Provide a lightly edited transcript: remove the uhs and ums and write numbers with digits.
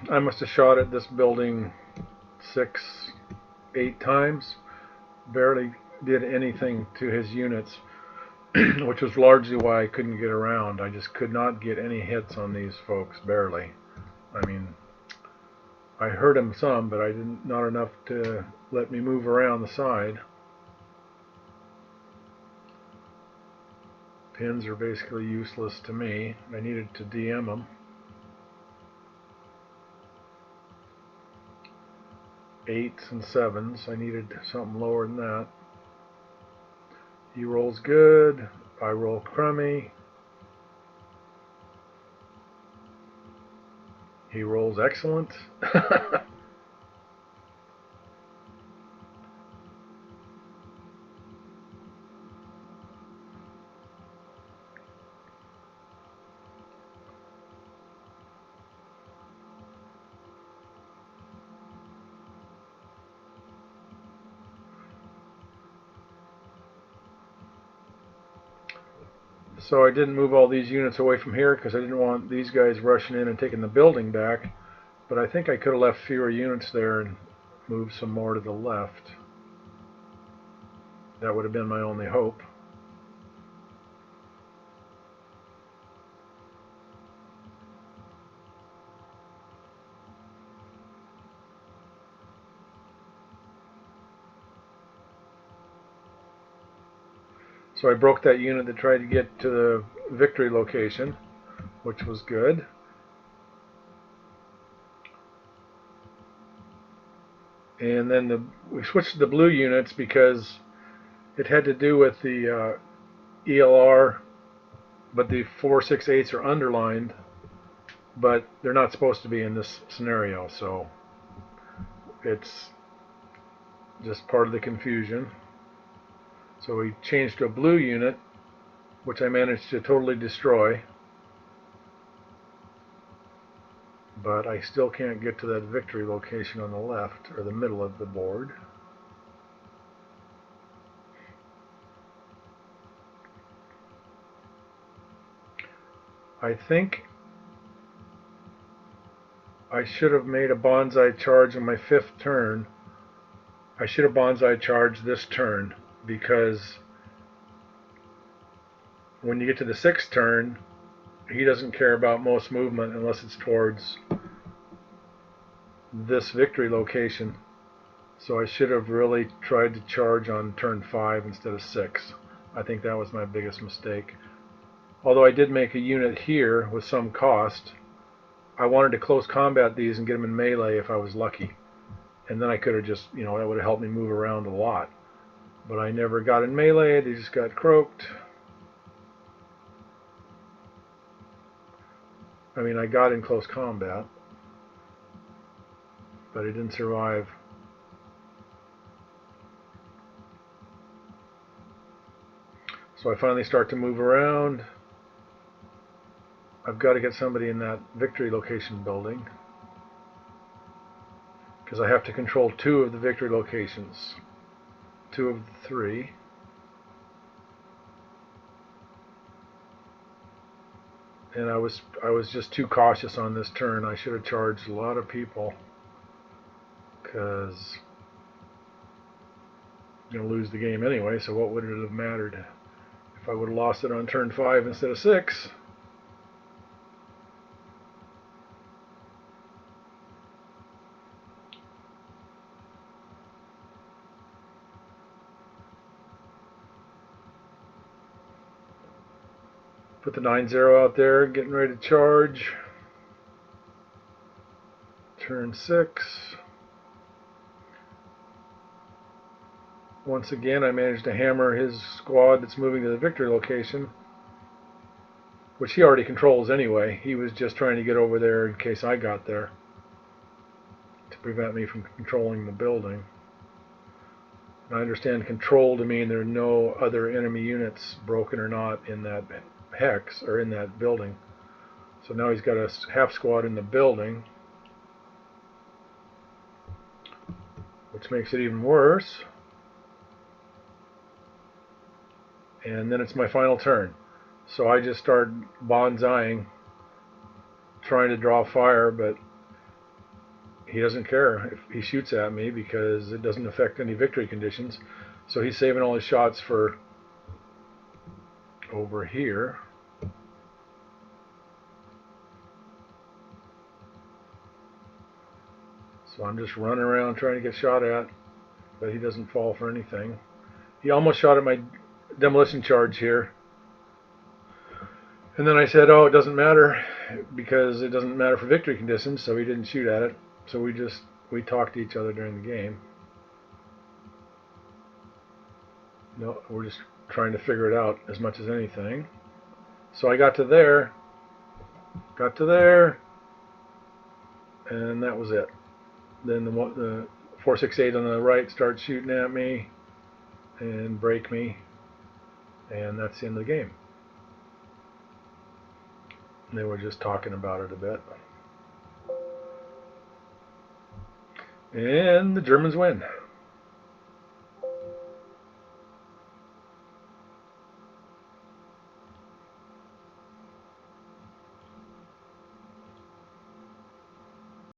I must have shot at this building 6, 8 times. Barely did anything to his units, which was largely why I couldn't get around. I just could not get any hits on these folks, barely. I mean, I hurt him some, but I didn't, not enough to let me move around the side. Pins are basically useless to me. I needed to DM them. 8s and 7s. I needed something lower than that. He rolls good. I roll crummy. He rolls excellent. So I didn't move all these units away from here because I didn't want these guys rushing in and taking the building back. But I think I could have left fewer units there and moved some more to the left. That would have been my only hope. So I broke that unit that tried to get to the victory location, which was good. And then we switched to the blue units because it had to do with the ELR, but the 4, 6, 8s are underlined, but they're not supposed to be in this scenario, so it's just part of the confusion. So we changed to a blue unit, which I managed to totally destroy. But I still can't get to that victory location on the left, or the middle of the board. I think I should have made a bonsai charge on my 5th turn. I should have bonsai charged this turn, because when you get to the 6th turn, he doesn't care about most movement unless it's towards this victory location. So I should have really tried to charge on turn 5 instead of 6. I think that was my biggest mistake. Although I did make a unit here with some cost, I wanted to close combat these and get them in melee if I was lucky. And then I could have just, that would have helped me move around a lot. But I never got in melee, they just got croaked. I mean, I got in close combat, but I didn't survive. So I finally start to move around. I've got to get somebody in that victory location building, because I have to control 2 of the victory locations. 2 of the 3. And I was just too cautious on this turn. I should have charged a lot of people, because I'm going to lose the game anyway, so what would it have mattered if I would have lost it on turn 5 instead of 6? Put the 9-0 out there, getting ready to charge. Turn 6. Once again, I managed to hammer his squad that's moving to the victory location, which he already controls anyway. He was just trying to get over there in case I got there, to prevent me from controlling the building. And I understand control to mean there are no other enemy units, broken or not, in that hex, or in that building. So now he's got a half squad in the building, which makes it even worse. And then it's my final turn. So I just start bonsaiing, trying to draw fire, but he doesn't care if he shoots at me because it doesn't affect any victory conditions. So he's saving all his shots for over here. So I'm just running around trying to get shot at, but he doesn't fall for anything. He almost shot at my demolition charge here. And then I said, oh, it doesn't matter because it doesn't matter for victory conditions, so he didn't shoot at it. So we talked to each other during the game. No, we're just trying to figure it out as much as anything. So I got to there, and that was it. Then the 468 on the right starts shooting at me and break me, and that's the end of the game. And they were just talking about it a bit. And the Germans win.